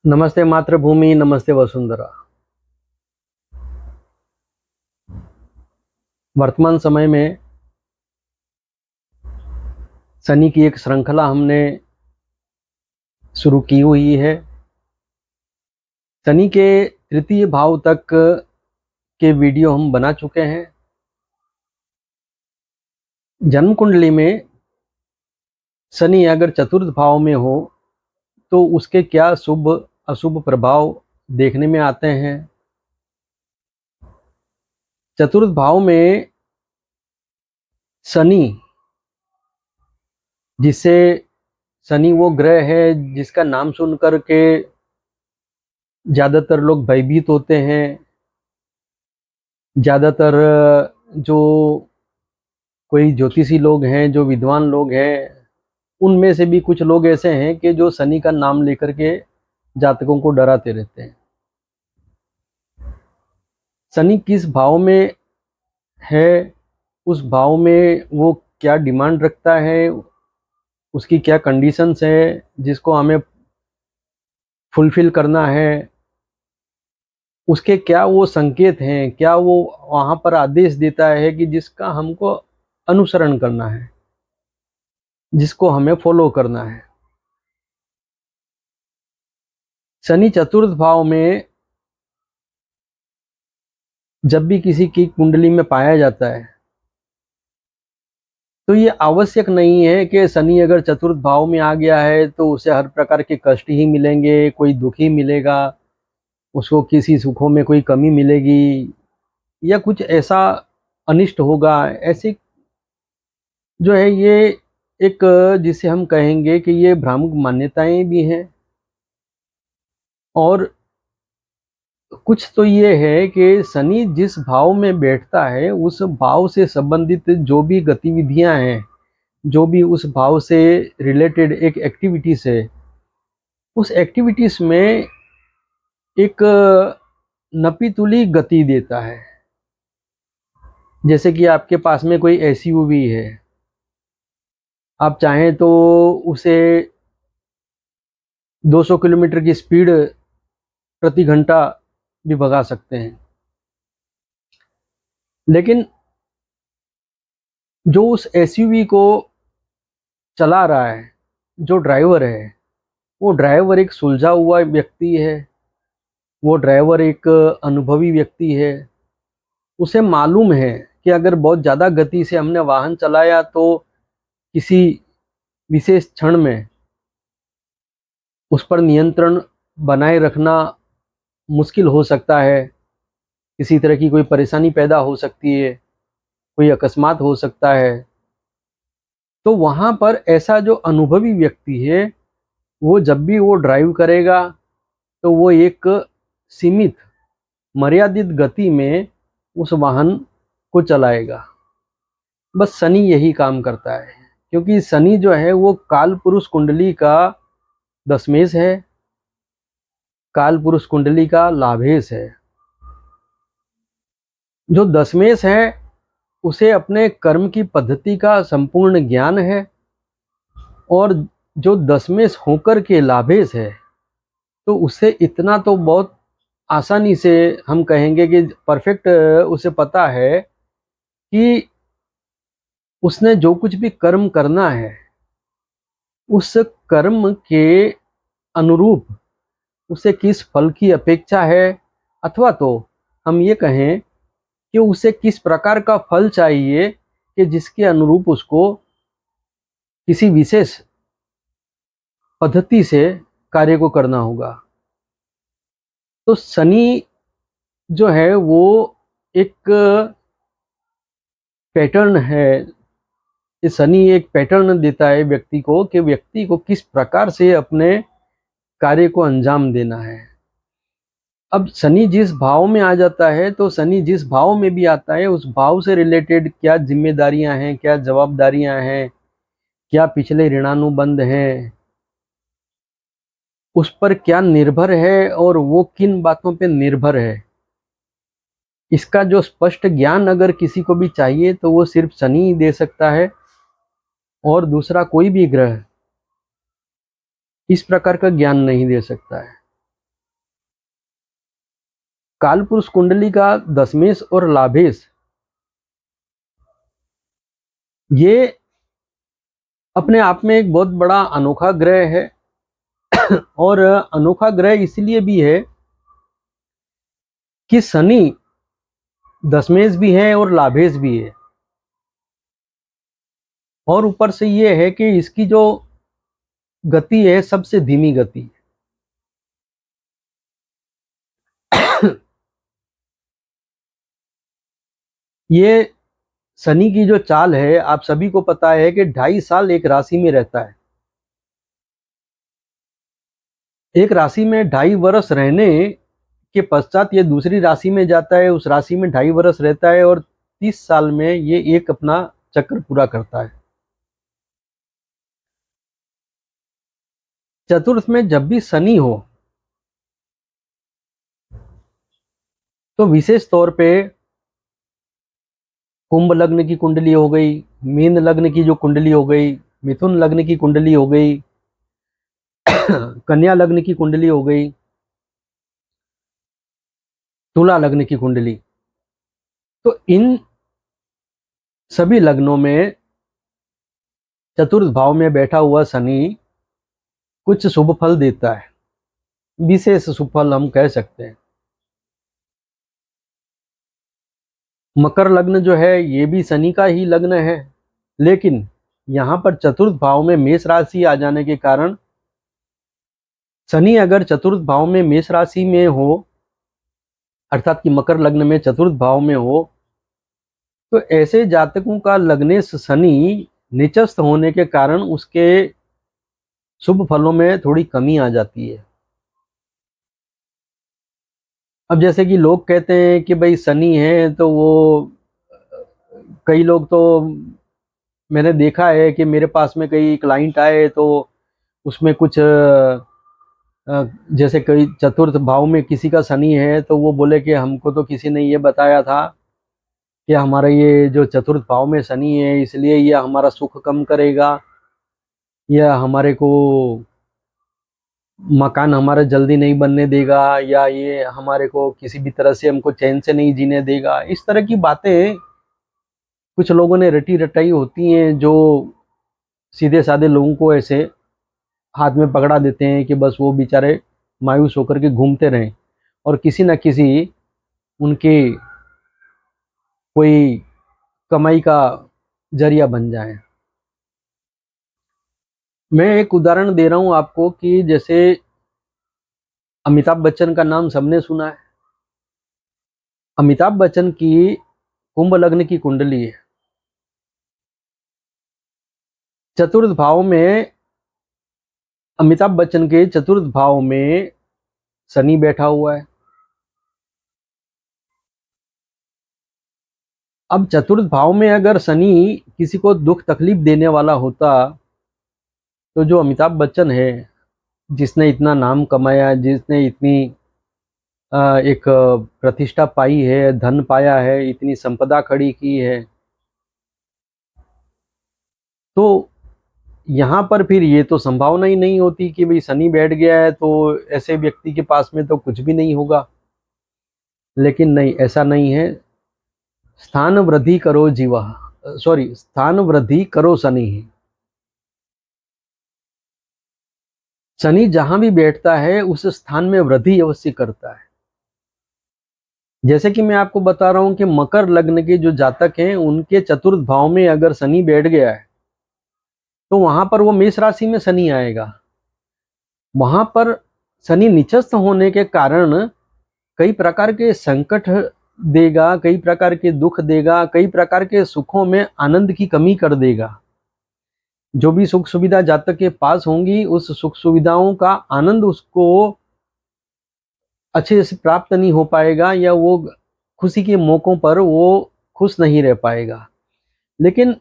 नमस्ते मातृभूमि, नमस्ते वसुंधरा। वर्तमान समय में शनि की एक श्रृंखला हमने शुरू की हुई है। शनि के तृतीय भाव तक के वीडियो हम बना चुके हैं। जन्म कुंडली में शनि अगर चतुर्थ भाव में हो तो उसके क्या शुभ अशुभ प्रभाव देखने में आते हैं। चतुर्थ भाव में शनि, जिसे शनि वो ग्रह है जिसका नाम सुन कर के ज़्यादातर लोग भयभीत होते हैं। ज़्यादातर जो कोई ज्योतिषी लोग हैं, जो विद्वान लोग हैं, उनमें से भी कुछ लोग ऐसे हैं कि जो शनि का नाम लेकर के जातकों को डराते रहते हैं। शनि किस भाव में है, उस भाव में वो क्या डिमांड रखता है, उसकी क्या कंडीशंस है जिसको हमें फुलफिल करना है, उसके क्या वो संकेत हैं, क्या वो वहाँ पर आदेश देता है कि जिसका हमको अनुसरण करना है, जिसको हमें फॉलो करना है। शनि चतुर्थ भाव में जब भी किसी की कुंडली में पाया जाता है तो ये आवश्यक नहीं है कि शनि अगर चतुर्थ भाव में आ गया है तो उसे हर प्रकार के कष्ट ही मिलेंगे, कोई दुख ही मिलेगा, उसको किसी सुखों में कोई कमी मिलेगी या कुछ ऐसा अनिष्ट होगा। ऐसे जो है ये एक, जिसे हम कहेंगे कि ये भ्रामक मान्यताएं भी हैं। और कुछ तो ये है कि शनि जिस भाव में बैठता है उस भाव से संबंधित जो भी गतिविधियां हैं, जो भी उस भाव से रिलेटेड एक एक्टिविटीज है, उस एक्टिविटीज में एक नपीतुली गति देता है। जैसे कि आपके पास में कोई एसयूवी है, आप चाहें तो उसे 200 किलोमीटर की स्पीड प्रति घंटा भी भगा सकते हैं, लेकिन जो उस एसयूवी को चला रहा है, जो ड्राइवर है, वो ड्राइवर एक सुलझा हुआ व्यक्ति है, वो ड्राइवर एक अनुभवी व्यक्ति है। उसे मालूम है कि अगर बहुत ज़्यादा गति से हमने वाहन चलाया तो किसी विशेष क्षण में उस पर नियंत्रण बनाए रखना मुश्किल हो सकता है, किसी तरह की कोई परेशानी पैदा हो सकती है, कोई अकस्मात हो सकता है। तो वहाँ पर ऐसा जो अनुभवी व्यक्ति है, वो जब भी वो ड्राइव करेगा तो वो एक सीमित मर्यादित गति में उस वाहन को चलाएगा। बस शनि यही काम करता है, क्योंकि शनि जो है वो काल पुरुष कुंडली का दशमेश है, काल पुरुष कुंडली का लाभेश है। जो दशमेश है उसे अपने कर्म की पद्धति का संपूर्ण ज्ञान है, और जो दशमेश होकर के लाभेश है तो उसे इतना तो बहुत आसानी से हम कहेंगे कि परफेक्ट उसे पता है कि उसने जो कुछ भी कर्म करना है उस कर्म के अनुरूप उसे किस फल की अपेक्षा है, अथवा तो हम ये कहें कि उसे किस प्रकार का फल चाहिए कि जिसके अनुरूप उसको किसी विशेष पद्धति से कार्य को करना होगा। तो शनि जो है वो एक पैटर्न है। ये शनि एक पैटर्न देता है व्यक्ति को कि व्यक्ति को किस प्रकार से अपने कार्य को अंजाम देना है। अब शनि जिस भाव में आ जाता है तो शनि जिस भाव में भी आता है उस भाव से रिलेटेड क्या जिम्मेदारियां हैं, क्या जवाबदारियां हैं, क्या पिछले ऋणानुबंध हैं, उस पर क्या निर्भर है और वो किन बातों पे निर्भर है, इसका जो स्पष्ट ज्ञान अगर किसी को भी चाहिए तो वो सिर्फ शनि ही दे सकता है, और दूसरा कोई भी ग्रह इस प्रकार का ज्ञान नहीं दे सकता है। कालपुरुष कुंडली का दशमेश और लाभेश, ये अपने आप में एक बहुत बड़ा अनोखा ग्रह है। और अनोखा ग्रह इसलिए भी है कि शनि दशमेश भी है और लाभेश भी है, और ऊपर से ये है कि इसकी जो गति है सबसे धीमी गति। ये शनि की जो चाल है, आप सभी को पता है कि 2.5 साल एक राशि में रहता है। एक राशि में 2.5 वर्ष रहने के पश्चात ये दूसरी राशि में जाता है, उस राशि में 2.5 वर्ष रहता है और 30 साल में ये एक अपना चक्र पूरा करता है। चतुर्थ में जब भी शनि हो तो विशेष तौर पे कुंभ लग्न की कुंडली हो गई, मीन लग्न की जो कुंडली हो गई, मिथुन लग्न की कुंडली हो गई, कन्या लग्न की कुंडली हो गई, तुला लग्न की कुंडली, तो इन सभी लग्नों में चतुर्थ भाव में बैठा हुआ शनि कुछ शुभ फल देता है, विशेष शुभ फल हम कह सकते हैं। मकर लग्न जो है ये भी शनि का ही लग्न है, लेकिन यहाँ पर चतुर्थ भाव में मेष राशि आ जाने के कारण, शनि अगर चतुर्थ भाव में मेष राशि में हो, अर्थात कि मकर लग्न में चतुर्थ भाव में हो, तो ऐसे जातकों का लग्नेश शनि निचस्थ होने के कारण उसके शुभ फलों में थोड़ी कमी आ जाती है। अब जैसे कि लोग कहते हैं कि भाई शनि है, तो वो कई लोग तो मैंने देखा है कि मेरे पास में कई क्लाइंट आए तो उसमें कुछ जैसे कई चतुर्थ भाव में किसी का शनि है तो वो बोले कि हमको तो किसी ने ये बताया था कि हमारा ये जो चतुर्थ भाव में शनि है इसलिए ये हमारा सुख कम करेगा, या हमारे को मकान हमारा जल्दी नहीं बनने देगा, या ये हमारे को किसी भी तरह से हमको चैन से नहीं जीने देगा। इस तरह की बातें कुछ लोगों ने रटी रटाई होती हैं, जो सीधे साधे लोगों को ऐसे हाथ में पकड़ा देते हैं कि बस वो बेचारे मायूस होकर के घूमते रहें और किसी न किसी उनकी कोई कमाई का जरिया बन जाए। मैं एक उदाहरण दे रहा हूँ आपको कि जैसे अमिताभ बच्चन का नाम सबने सुना है। अमिताभ बच्चन की कुंभ लग्न की कुंडली है, चतुर्थ भाव में अमिताभ बच्चन के चतुर्थ भाव में शनि बैठा हुआ है। अब चतुर्थ भाव में अगर शनि किसी को दुख तकलीफ देने वाला होता, तो जो अमिताभ बच्चन है, जिसने इतना नाम कमाया, जिसने इतनी एक प्रतिष्ठा पाई है, धन पाया है, इतनी संपदा खड़ी की है, तो यहाँ पर फिर ये तो संभावना ही नहीं होती कि भाई शनि बैठ गया है तो ऐसे व्यक्ति के पास में तो कुछ भी नहीं होगा। लेकिन नहीं, ऐसा नहीं है। स्थान वृद्धि करो जीवा, सॉरी, स्थान वृद्धि करो शनि। शनि जहां भी बैठता है उस स्थान में वृद्धि अवश्य करता है। जैसे कि मैं आपको बता रहा हूं कि मकर लग्न के जो जातक हैं उनके चतुर्थ भाव में अगर शनि बैठ गया है तो वहां पर वो मेष राशि में शनि आएगा। वहां पर शनि निचस्थ होने के कारण कई प्रकार के संकट देगा, कई प्रकार के दुख देगा, कई प्रकार के सुखों में आनंद की कमी कर देगा। जो भी सुख सुविधा जातक के पास होंगी उस सुख सुविधाओं का आनंद उसको अच्छे से प्राप्त नहीं हो पाएगा, या वो खुशी के मौकों पर वो खुश नहीं रह पाएगा। लेकिन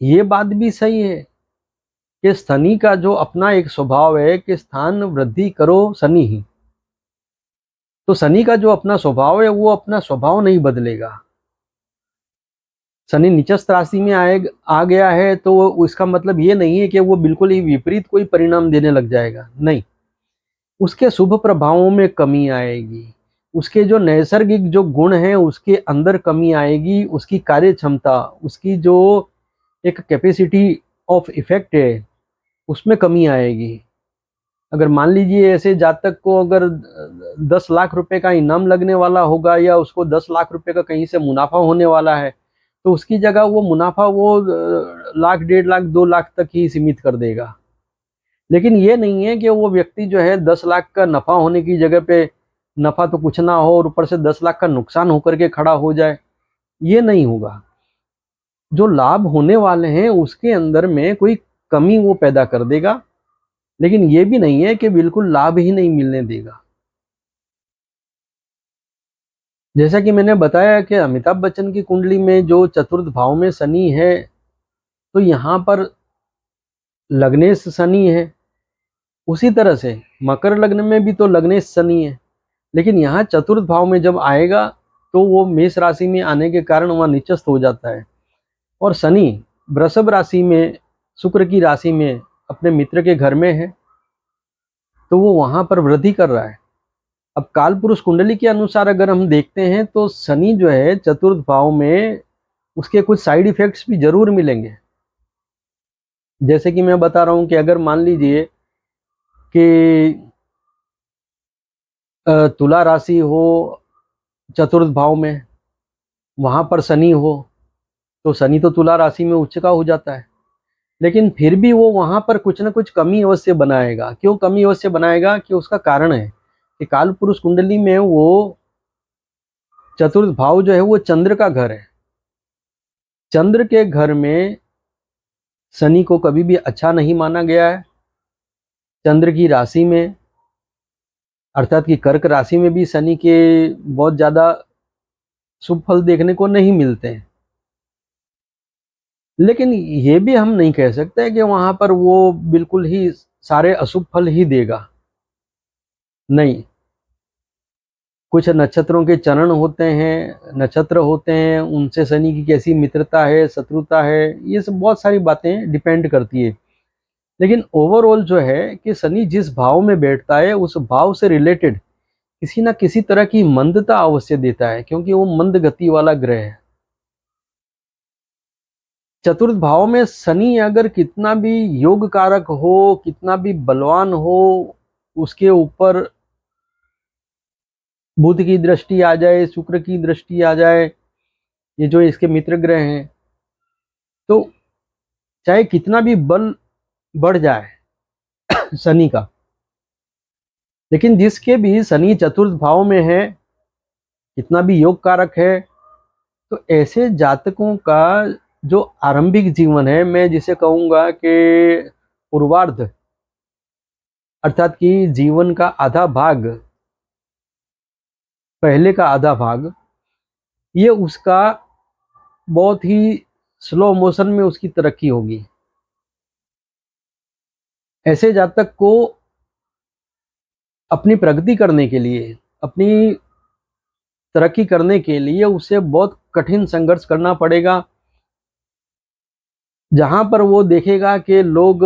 ये बात भी सही है कि शनि का जो अपना एक स्वभाव है कि स्थान वृद्धि करो शनि ही, तो शनि का जो अपना स्वभाव है वो अपना स्वभाव नहीं बदलेगा। शनि निचस्थ राशि में आ गया है तो इसका मतलब ये नहीं है कि वो बिल्कुल ही विपरीत कोई परिणाम देने लग जाएगा, नहीं। उसके शुभ प्रभावों में कमी आएगी, उसके जो नैसर्गिक जो गुण हैं उसके अंदर कमी आएगी, उसकी कार्य क्षमता, उसकी जो एक कैपेसिटी ऑफ इफेक्ट है उसमें कमी आएगी। अगर मान लीजिए ऐसे जातक को अगर 10 लाख रुपए का इनाम लगने वाला होगा या उसको 10 लाख रुपए का कहीं से मुनाफा होने वाला है, तो उसकी जगह वो मुनाफा वो लाख, 1.5 लाख, 2 लाख तक ही सीमित कर देगा। लेकिन ये नहीं है कि वो व्यक्ति जो है 10 लाख का नफा होने की जगह पे नफा तो कुछ ना हो और ऊपर से 10 लाख का नुकसान होकर के खड़ा हो जाए। ये नहीं होगा। जो लाभ होने वाले हैं उसके अंदर में कोई कमी वो पैदा कर देगा, लेकिन ये भी नहीं है कि बिल्कुल लाभ ही नहीं मिलने देगा। जैसा कि मैंने बताया कि अमिताभ बच्चन की कुंडली में जो चतुर्थ भाव में शनि है, तो यहाँ पर लग्नेश शनि है। उसी तरह से मकर लग्न में भी तो लग्नेश शनि है, लेकिन यहाँ चतुर्थ भाव में जब आएगा तो वो मेष राशि में आने के कारण वहाँ नीचस्थ हो जाता है। और शनि वृषभ राशि में, शुक्र की राशि में, अपने मित्र के घर में है, तो वो वहां पर वृद्धि कर रहा है। अब काल पुरुष कुंडली के अनुसार अगर हम देखते हैं तो शनि जो है चतुर्थ भाव में, उसके कुछ साइड इफेक्ट्स भी जरूर मिलेंगे। जैसे कि मैं बता रहा हूं कि अगर मान लीजिए कि तुला राशि हो चतुर्थ भाव में, वहां पर शनि हो, तो शनि तो तुला राशि में उच्च का हो जाता है, लेकिन फिर भी वो वहां पर कुछ ना कुछ कमी अवश्य बनाएगा। क्यों कमी अवश्य बनाएगा? कि उसका कारण है कि काल पुरुष कुंडली में वो चतुर्थ भाव जो है वो चंद्र का घर है। चंद्र के घर में शनि को कभी भी अच्छा नहीं माना गया है। चंद्र की राशि में, अर्थात कि कर्क राशि में भी शनि के बहुत ज्यादा शुभ फल देखने को नहीं मिलते हैं। लेकिन ये भी हम नहीं कह सकते कि वहां पर वो बिल्कुल ही सारे अशुभ फल ही देगा। नहीं, कुछ नक्षत्रों के चरण होते हैं, नक्षत्र होते हैं, उनसे शनि की कैसी मित्रता है, शत्रुता है, ये सब बहुत सारी बातें डिपेंड करती है। लेकिन ओवरऑल जो है कि शनि जिस भाव में बैठता है उस भाव से रिलेटेड किसी ना किसी तरह की मंदता अवश्य देता है, क्योंकि वो मंद गति वाला ग्रह है। चतुर्थ भाव में शनि अगर कितना भी योग कारक हो, कितना भी बलवान हो, उसके ऊपर बुध की दृष्टि आ जाए, शुक्र की दृष्टि आ जाए, ये जो इसके मित्र ग्रह हैं, तो चाहे कितना भी बल बढ़ जाए शनि का, लेकिन जिसके भी शनि चतुर्थ भाव में है, कितना भी योग कारक है, तो ऐसे जातकों का जो आरंभिक जीवन है, मैं जिसे कहूंगा कि पूर्वार्ध, अर्थात कि जीवन का आधा भाग, पहले का आधा भाग, ये उसका बहुत ही स्लो मोशन में उसकी तरक्की होगी। ऐसे जातक को अपनी प्रगति करने के लिए, अपनी तरक्की करने के लिए उसे बहुत कठिन संघर्ष करना पड़ेगा। जहां पर वो देखेगा कि लोग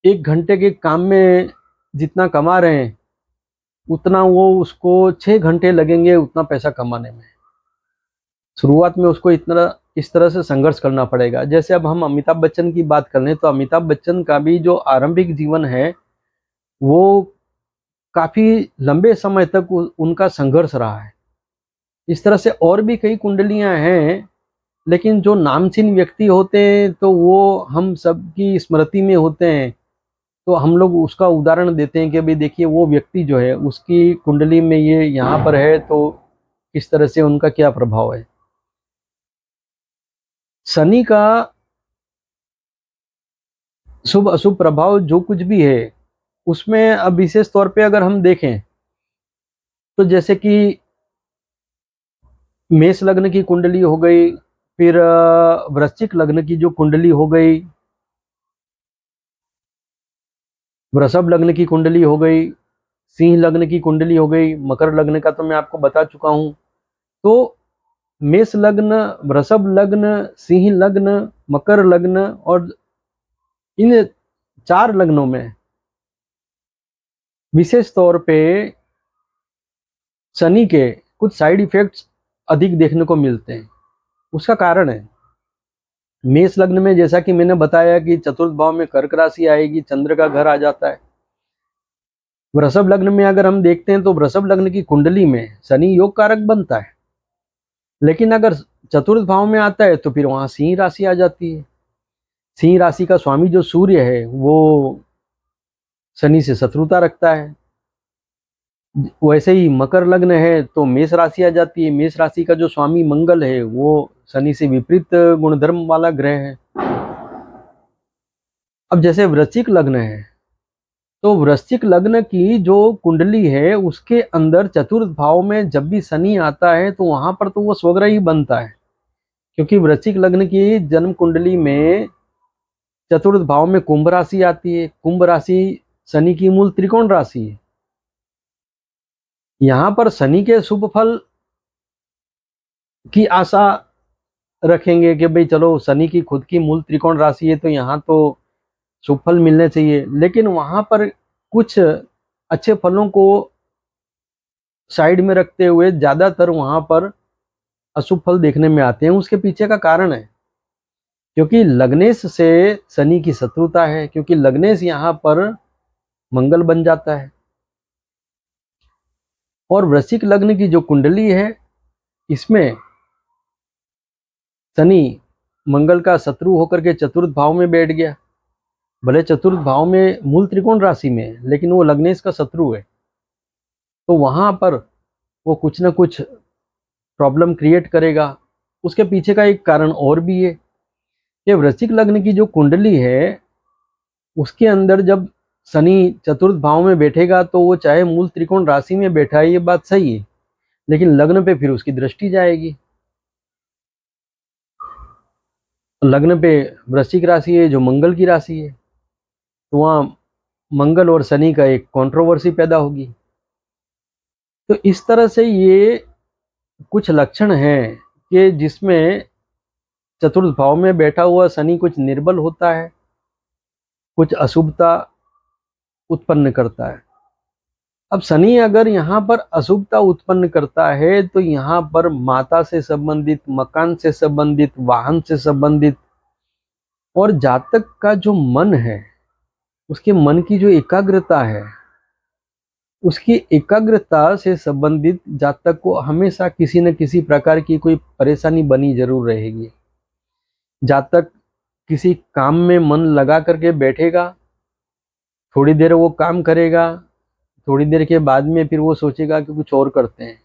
1 घंटे के काम में जितना कमा रहे हैं, उतना वो उसको 6 घंटे लगेंगे उतना पैसा कमाने में। शुरुआत में उसको इतना इस तरह से संघर्ष करना पड़ेगा। जैसे अब हम अमिताभ बच्चन की बात कर लें, तो अमिताभ बच्चन का भी जो आरंभिक जीवन है वो काफी लंबे समय तक उनका संघर्ष रहा है। इस तरह से और भी कई कुंडलियां हैं, लेकिन जो नामचीन व्यक्ति होते हैं तो वो हम सबकी स्मृति में होते हैं, तो हम लोग उसका उदाहरण देते हैं कि भाई देखिए वो व्यक्ति जो है उसकी कुंडली में ये यहाँ पर है, तो किस तरह से उनका क्या प्रभाव है। शनि का शुभ अशुभ प्रभाव जो कुछ भी है उसमें अब विशेष तौर पे अगर हम देखें, तो जैसे कि मेष लग्न की कुंडली हो गई, फिर वृश्चिक लग्न की जो कुंडली हो गई, वृषभ लग्न की कुंडली हो गई, सिंह लग्न की कुंडली हो गई, मकर लग्न का तो मैं आपको बता चुका हूं। तो मेष लग्न, वृषभ लग्न, सिंह लग्न, मकर लग्न और इन 4 लग्नों में विशेष तौर पे शनि के कुछ साइड इफेक्ट्स अधिक देखने को मिलते हैं। उसका कारण है मेष लग्न में, जैसा कि मैंने बताया कि चतुर्थ भाव में कर्क राशि आएगी, चंद्र का घर आ जाता है। वृषभ लग्न में अगर हम देखते हैं तो वृषभ लग्न की कुंडली में शनि योग कारक बनता है, लेकिन अगर चतुर्थ भाव में आता है तो फिर वहां सिंह राशि आ जाती है। सिंह राशि का स्वामी जो सूर्य है वो शनि से शत्रुता रखता है। वैसे ही मकर लग्न है तो मेष राशि आ जाती है। मेष राशि का जो स्वामी मंगल है वो शनि से विपरीत गुणधर्म वाला ग्रह है। अब जैसे वृश्चिक लग्न है तो वृश्चिक लग्न की जो कुंडली है उसके अंदर चतुर्थ भाव में जब भी शनि आता है तो वहां पर तो वो स्वग्रह ही बनता है, क्योंकि वृश्चिक लग्न की जन्म कुंडली में चतुर्थ भाव में कुंभ राशि आती है। कुंभ राशि शनि की मूल त्रिकोण राशि है। यहाँ पर शनि के शुभ फल की आशा रखेंगे कि भाई चलो शनि की खुद की मूल त्रिकोण राशि है तो यहाँ तो शुभ फल मिलने चाहिए, लेकिन वहां पर कुछ अच्छे फलों को साइड में रखते हुए ज्यादातर वहां पर अशुभ फल देखने में आते हैं। उसके पीछे का कारण है क्योंकि लग्नेश से शनि की शत्रुता है, क्योंकि लग्नेश यहाँ पर मंगल बन जाता है। और वृश्चिक लग्न की जो कुंडली है इसमें शनि मंगल का शत्रु होकर के चतुर्थ भाव में बैठ गया। भले चतुर्थ भाव में मूल त्रिकोण राशि में है लेकिन वो लग्नेश का शत्रु है, तो वहां पर वो कुछ ना कुछ प्रॉब्लम क्रिएट करेगा। उसके पीछे का एक कारण और भी है कि वृश्चिक लग्न की जो कुंडली है उसके अंदर जब शनि चतुर्थ भाव में बैठेगा तो वो चाहे मूल त्रिकोण राशि में बैठा है ये बात सही है, लेकिन लग्न पे फिर उसकी दृष्टि जाएगी। लग्न पे वृश्चिक राशि है जो मंगल की राशि है, तो वहाँ मंगल और शनि का एक कंट्रोवर्सी पैदा होगी। तो इस तरह से ये कुछ लक्षण हैं कि जिसमें चतुर्थ भाव में बैठा हुआ शनि कुछ निर्बल होता है, कुछ अशुभता उत्पन्न करता है। अब शनि अगर यहाँ पर अशुभता उत्पन्न करता है तो यहाँ पर माता से संबंधित, मकान से संबंधित, वाहन से संबंधित और जातक का जो मन है उसके मन की जो एकाग्रता है उसकी एकाग्रता से संबंधित जातक को हमेशा किसी न किसी प्रकार की कोई परेशानी बनी जरूर रहेगी। जातक किसी काम में मन लगा करके बैठेगा, थोड़ी देर वो काम करेगा, थोड़ी देर के बाद में फिर वो सोचेगा कि कुछ और करते हैं।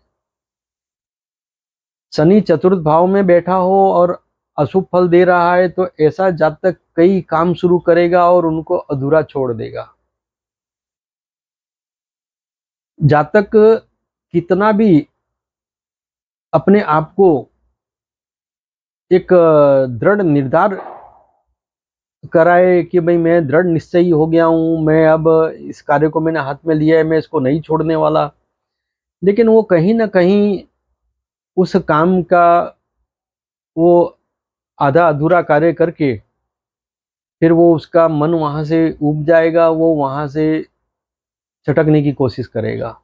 शनि चतुर्थ भाव में बैठा हो और अशुभ फल दे रहा है तो ऐसा जातक कई काम शुरू करेगा और उनको अधूरा छोड़ देगा। जातक कितना भी अपने आप को एक दृढ़ निर्धार कराए कि भाई मैं दृढ़ निश्चयी हो गया हूं, मैं अब इस कार्य को मैंने हाथ में लिया है, मैं इसको नहीं छोड़ने वाला, लेकिन वो कहीं ना कहीं उस काम का वो आधा अधूरा कार्य करके फिर वो उसका मन वहां से उब जाएगा, वो वहां से छटकने की कोशिश करेगा।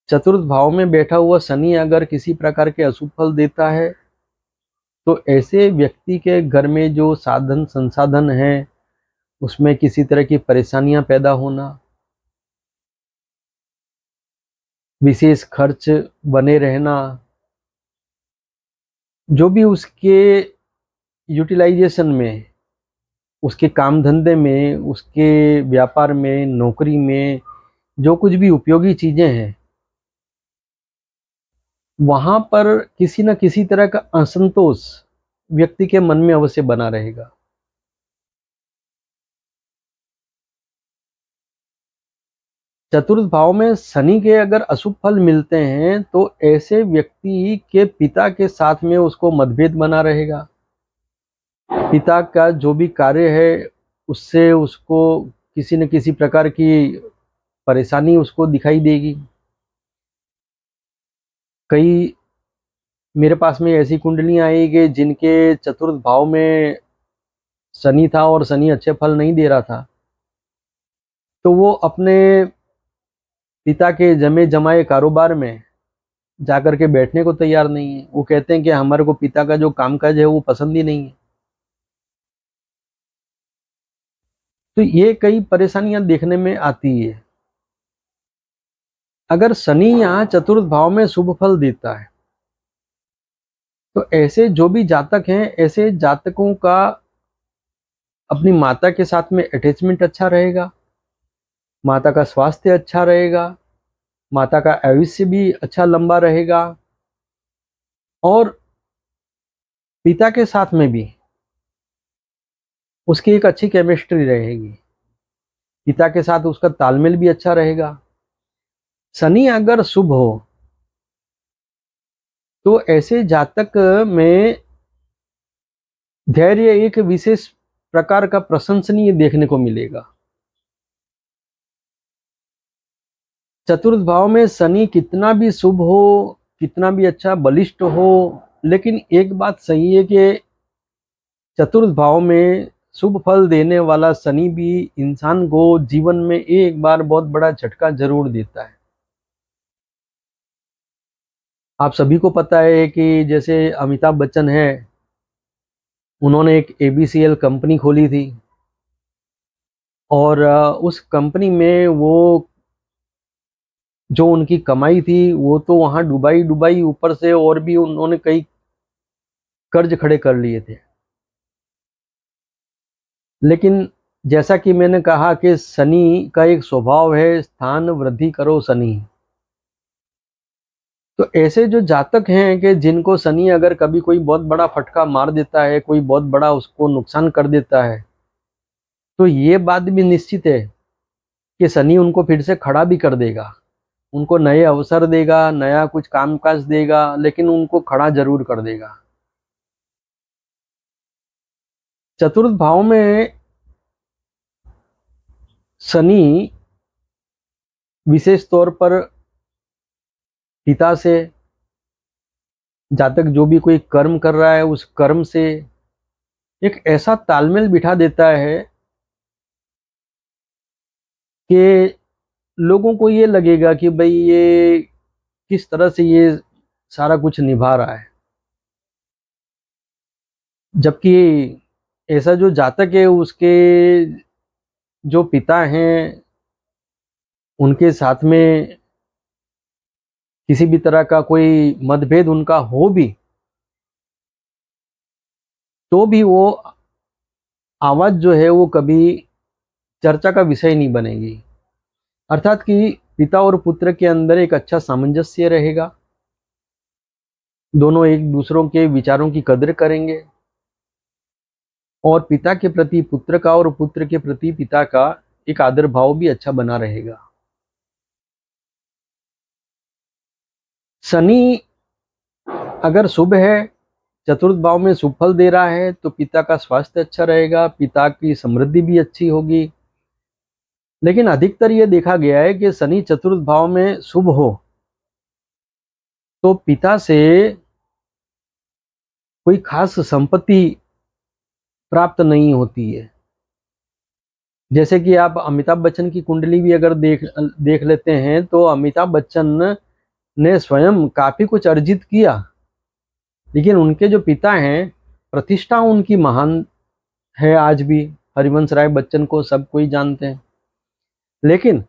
चतुर्थ भाव में बैठा हुआ शनि अगर किसी प्रकार के अशुभ फल देता है तो ऐसे व्यक्ति के घर में जो साधन संसाधन है उसमें किसी तरह की परेशानियां पैदा होना, विशेष खर्च बने रहना, जो भी उसके यूटिलाइजेशन में, उसके काम धंधे में, उसके व्यापार में, नौकरी में जो कुछ भी उपयोगी चीजें हैं वहां पर किसी न किसी तरह का असंतोष व्यक्ति के मन में अवश्य बना रहेगा। चतुर्थ भाव में शनि के अगर अशुभ फल मिलते हैं तो ऐसे व्यक्ति के पिता के साथ में उसको मतभेद बना रहेगा। पिता का जो भी कार्य है उससे उसको किसी न किसी प्रकार की परेशानी उसको दिखाई देगी। कई मेरे पास में ऐसी कुंडलियां आई कि जिनके चतुर्थ भाव में शनि था और शनि अच्छे फल नहीं दे रहा था, तो वो अपने पिता के जमे जमाए कारोबार में जाकर के बैठने को तैयार नहीं है। वो कहते हैं कि हमारे को पिता का जो कामकाज है वो पसंद ही नहीं है। तो ये कई परेशानियां देखने में आती है। अगर शनि यहाँ चतुर्थ भाव में शुभ फल देता है तो ऐसे जो भी जातक हैं, ऐसे जातकों का अपनी माता के साथ में अटैचमेंट अच्छा रहेगा, माता का स्वास्थ्य अच्छा रहेगा, माता का आयुष्य भी अच्छा लंबा रहेगा, और पिता के साथ में भी उसकी एक अच्छी केमिस्ट्री रहेगी, पिता के साथ उसका तालमेल भी अच्छा रहेगा। शनि अगर शुभ हो तो ऐसे जातक में धैर्य एक विशेष प्रकार का प्रशंसनीय देखने को मिलेगा। चतुर्थ भाव में शनि कितना भी शुभ हो, कितना भी अच्छा बलिष्ठ हो, लेकिन एक बात सही है कि चतुर्थ भाव में शुभ फल देने वाला शनि भी इंसान को जीवन में एक बार बहुत बड़ा झटका जरूर देता है। आप सभी को पता है कि जैसे अमिताभ बच्चन है, उन्होंने एक एबीसीएल कंपनी खोली थी, और उस कंपनी में वो जो उनकी कमाई थी वो तो वहां डुबाई डुबाई, ऊपर से और भी उन्होंने कई कर्ज खड़े कर लिए थे। लेकिन जैसा कि मैंने कहा कि शनि का एक स्वभाव है स्थान वृद्धि करो शनि। तो ऐसे जो जातक हैं कि जिनको शनि अगर कभी कोई बहुत बड़ा फटका मार देता है, कोई बहुत बड़ा उसको नुकसान कर देता है, तो ये बात भी निश्चित है कि शनि उनको फिर से खड़ा भी कर देगा, उनको नए अवसर देगा, नया कुछ कामकाज देगा, लेकिन उनको खड़ा जरूर कर देगा। चतुर्थ भाव में शनि विशेष तौर पर पिता से, जातक जो भी कोई कर्म कर रहा है उस कर्म से एक ऐसा तालमेल बिठा देता है कि लोगों को ये लगेगा कि भाई ये किस तरह से ये सारा कुछ निभा रहा है। जबकि ऐसा जो जातक है उसके जो पिता हैं उनके साथ में किसी भी तरह का कोई मतभेद उनका हो भी, तो भी वो आवाज जो है वो कभी चर्चा का विषय नहीं बनेगी। अर्थात कि पिता और पुत्र के अंदर एक अच्छा सामंजस्य रहेगा, दोनों एक दूसरों के विचारों की कदर करेंगे, और पिता के प्रति पुत्र का और पुत्र के प्रति पिता का एक आदर भाव भी अच्छा बना रहेगा। शनि अगर शुभ है, चतुर्थ भाव में शुभ फल दे रहा है, तो पिता का स्वास्थ्य अच्छा रहेगा, पिता की समृद्धि भी अच्छी होगी। लेकिन अधिकतर ये देखा गया है कि शनि चतुर्थ भाव में शुभ हो तो पिता से कोई खास संपत्ति प्राप्त नहीं होती है। जैसे कि आप अमिताभ बच्चन की कुंडली भी अगर देख लेते हैं तो अमिताभ बच्चन ने स्वयं काफी कुछ अर्जित किया, लेकिन उनके जो पिता हैं प्रतिष्ठा उनकी महान है आज भी। हरिवंश राय बच्चन को सब कोई जानते हैं, लेकिन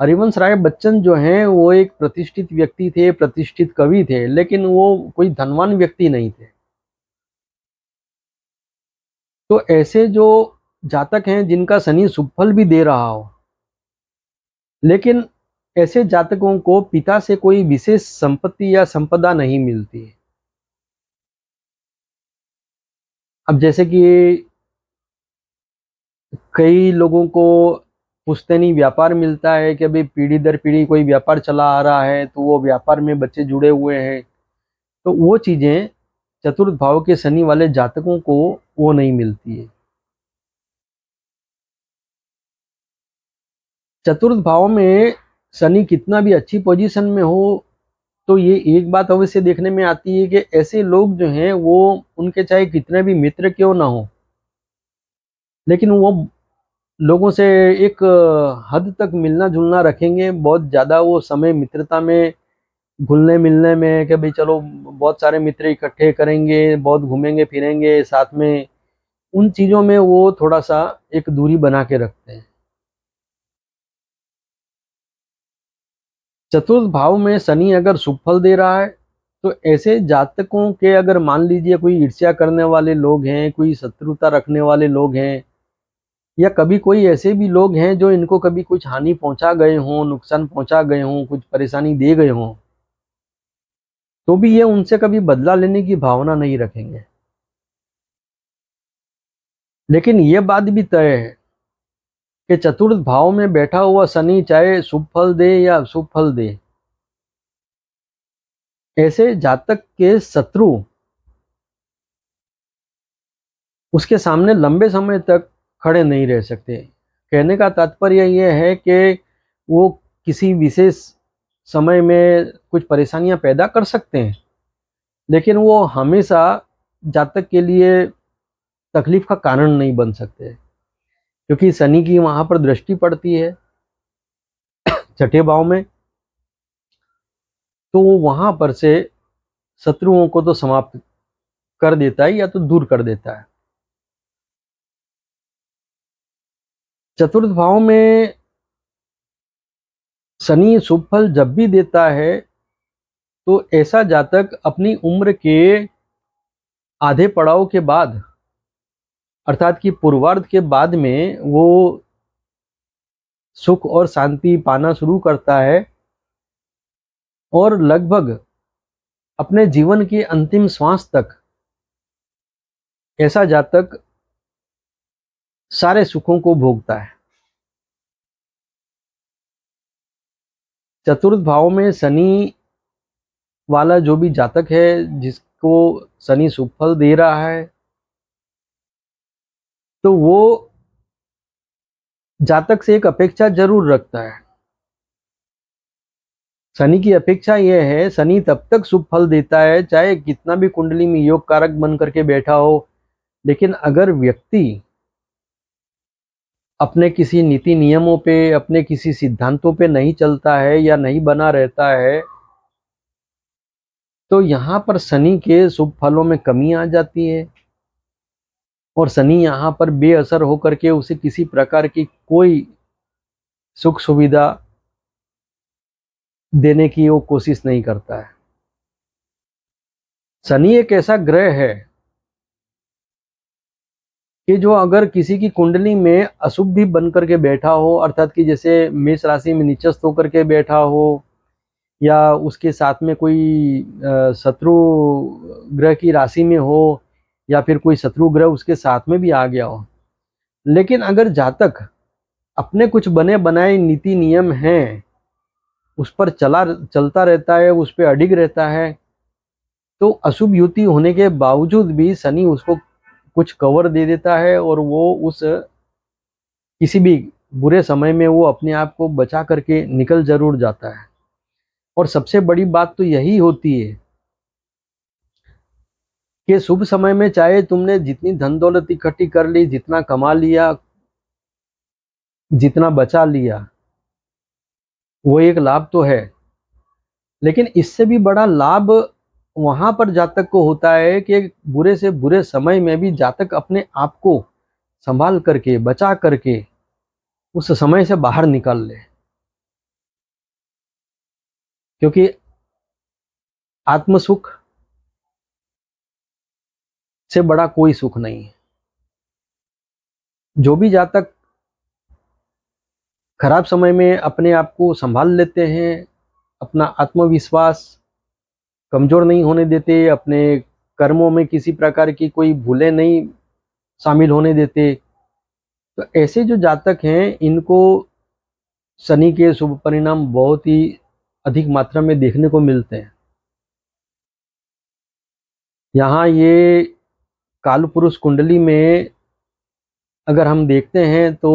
हरिवंश राय बच्चन जो हैं वो एक प्रतिष्ठित व्यक्ति थे, प्रतिष्ठित कवि थे, लेकिन वो कोई धनवान व्यक्ति नहीं थे। तो ऐसे जो जातक हैं जिनका शनि शुभ फल भी दे रहा हो, लेकिन ऐसे जातकों को पिता से कोई विशेष संपत्ति या संपदा नहीं मिलती है। अब जैसे कि कई लोगों को पुश्तैनी व्यापार मिलता है कि अभी पीढ़ी दर पीढ़ी कोई व्यापार चला आ रहा है, तो वो व्यापार में बच्चे जुड़े हुए हैं, तो वो चीजें चतुर्थ भाव के शनि वाले जातकों को वो नहीं मिलती है। चतुर्थ भाव में शनि कितना भी अच्छी पोजीशन में हो, तो ये एक बात अवश्य देखने में आती है कि ऐसे लोग जो हैं वो, उनके चाहे कितने भी मित्र क्यों ना हो, लेकिन वो लोगों से एक हद तक मिलना जुलना रखेंगे, बहुत ज़्यादा वो समय मित्रता में घुलने मिलने में कि भाई चलो बहुत सारे मित्र इकट्ठे करेंगे, बहुत घूमेंगे फिरेंगे साथ में, उन चीज़ों में वो थोड़ा सा एक दूरी बना के रखते हैं। चतुर्थ भाव में शनि अगर शुभ फल दे रहा है तो ऐसे जातकों के, अगर मान लीजिए कोई ईर्ष्या करने वाले लोग हैं, कोई शत्रुता रखने वाले लोग हैं, या कभी कोई ऐसे भी लोग हैं जो इनको कभी कुछ हानि पहुंचा गए हों, नुकसान पहुंचा गए हों, कुछ परेशानी दे गए हों, तो भी ये उनसे कभी बदला लेने की भावना नहीं रखेंगे। लेकिन ये बात भी तय है कि चतुर्थ भाव में बैठा हुआ शनि चाहे शुभ फल दे या अशुभ फल दे, ऐसे जातक के शत्रु उसके सामने लंबे समय तक खड़े नहीं रह सकते। कहने का तात्पर्य यह है कि वो किसी विशेष समय में कुछ परेशानियां पैदा कर सकते हैं, लेकिन वो हमेशा जातक के लिए तकलीफ का कारण नहीं बन सकते, क्योंकि शनि की वहां पर दृष्टि पड़ती है छठे भाव में, तो वो वहां पर से शत्रुओं को तो समाप्त कर देता है या तो दूर कर देता है। चतुर्थ भाव में शनि शुभ फल जब भी देता है तो ऐसा जातक अपनी उम्र के आधे पड़ाव के बाद, अर्थात कि पूर्वार्ध के बाद में वो सुख और शांति पाना शुरू करता है, और लगभग अपने जीवन की अंतिम श्वास तक ऐसा जातक सारे सुखों को भोगता है। चतुर्थ भाव में शनि वाला जो भी जातक है, जिसको शनि शुभ फल दे रहा है, तो वो जातक से एक अपेक्षा जरूर रखता है। शनि की अपेक्षा यह है, शनि तब तक शुभ फल देता है चाहे कितना भी कुंडली में योग कारक बन करके बैठा हो, लेकिन अगर व्यक्ति अपने किसी नीति नियमों पे, अपने किसी सिद्धांतों पे नहीं चलता है या नहीं बना रहता है, तो यहाँ पर शनि के शुभ फलों में कमी आ जाती है, और शनि यहाँ पर बेअसर होकर के उसे किसी प्रकार की कोई सुख सुविधा देने की वो कोशिश नहीं करता है। शनि एक ऐसा ग्रह है कि जो अगर किसी की कुंडली में अशुभ भी बन करके बैठा हो, अर्थात कि जैसे मेष राशि में नीचस्थ होकर के बैठा हो, या उसके साथ में कोई शत्रु ग्रह की राशि में हो, या फिर कोई शत्रु ग्रह उसके साथ में भी आ गया हो, लेकिन अगर जातक अपने कुछ बने बनाए नीति नियम हैं उस पर चलता रहता है, उस पर अडिग रहता है, तो अशुभ युति होने के बावजूद भी शनि उसको कुछ कवर दे देता है, और वो उस किसी भी बुरे समय में वो अपने आप को बचा करके निकल जरूर जाता है। और सबसे बड़ी बात तो यही होती है कि शुभ समय में चाहे तुमने जितनी धन दौलत इकट्ठी कर ली, जितना कमा लिया, जितना बचा लिया, वो एक लाभ तो है, लेकिन इससे भी बड़ा लाभ वहां पर जातक को होता है कि बुरे से बुरे समय में भी जातक अपने आप को संभाल करके, बचा करके उस समय से बाहर निकाल ले, क्योंकि आत्म सुख से बड़ा कोई सुख नहीं है। जो भी जातक खराब समय में अपने आप को संभाल लेते हैं, अपना आत्मविश्वास कमजोर नहीं होने देते, अपने कर्मों में किसी प्रकार की कोई भूलें नहीं शामिल होने देते, तो ऐसे जो जातक हैं इनको शनि के शुभ परिणाम बहुत ही अधिक मात्रा में देखने को मिलते हैं। यहाँ ये काल पुरुष कुंडली में अगर हम देखते हैं तो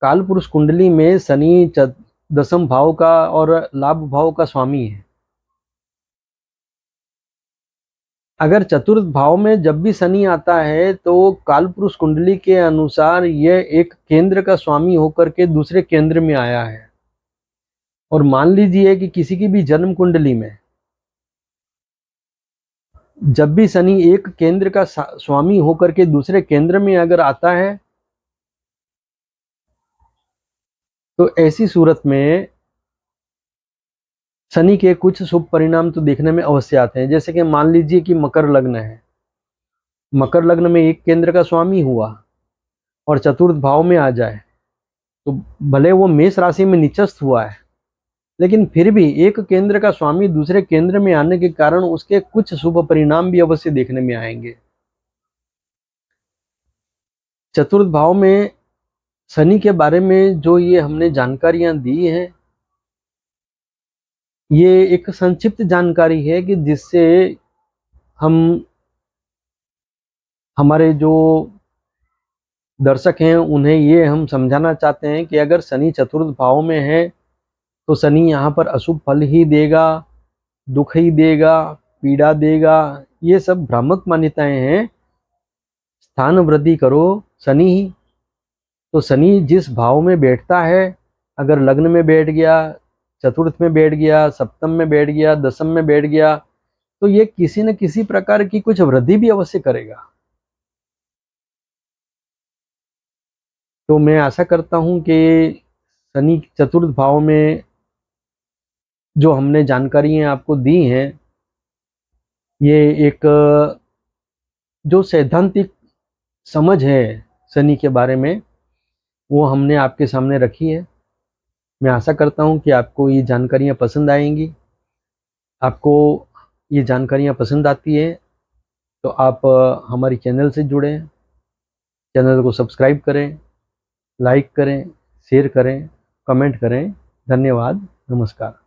काल पुरुष कुंडली में शनि दसम भाव का और लाभ भाव का स्वामी है। अगर चतुर्थ भाव में जब भी शनि आता है तो कालपुरुष कुंडली के अनुसार यह एक केंद्र का स्वामी होकर के दूसरे केंद्र में आया है। और मान लीजिए कि किसी की भी जन्म कुंडली में जब भी शनि एक केंद्र का स्वामी होकर के दूसरे केंद्र में अगर आता है तो ऐसी सूरत में शनि के कुछ शुभ परिणाम तो देखने में अवश्य आते हैं। जैसे कि मान लीजिए कि मकर लग्न है, मकर लग्न में एक केंद्र का स्वामी हुआ और चतुर्थ भाव में आ जाए तो भले वो मेष राशि में निचस्थ हुआ है, लेकिन फिर भी एक केंद्र का स्वामी दूसरे केंद्र में आने के कारण उसके कुछ शुभ परिणाम भी अवश्य देखने में आएंगे। चतुर्थ भाव में शनि के बारे में जो ये हमने जानकारियां दी हैं, ये एक संक्षिप्त जानकारी है कि जिससे हम हमारे जो दर्शक हैं उन्हें ये हम समझाना चाहते हैं कि अगर शनि चतुर्थ भाव में है तो शनि यहाँ पर अशुभ फल ही देगा, दुख ही देगा, पीड़ा देगा। ये सब भ्रामक मान्यताएं हैं। स्थान वृद्धि करो शनि ही। तो शनि जिस भाव में बैठता है, अगर लग्न में बैठ गया, चतुर्थ में बैठ गया, सप्तम में बैठ गया, दसम में बैठ गया, तो ये किसी न किसी प्रकार की कुछ वृद्धि भी अवश्य करेगा। तो मैं आशा करता हूं कि शनि चतुर्थ भाव में जो हमने जानकारियां आपको दी हैं, ये एक जो सैद्धांतिक समझ है शनि के बारे में वो हमने आपके सामने रखी है। मैं आशा करता हूं कि आपको ये जानकारियां पसंद आएंगी। आपको ये जानकारियां पसंद आती है तो आप हमारी चैनल से जुड़ें, चैनल को सब्सक्राइब करें, लाइक करें, शेयर करें, कमेंट करें। धन्यवाद, नमस्कार।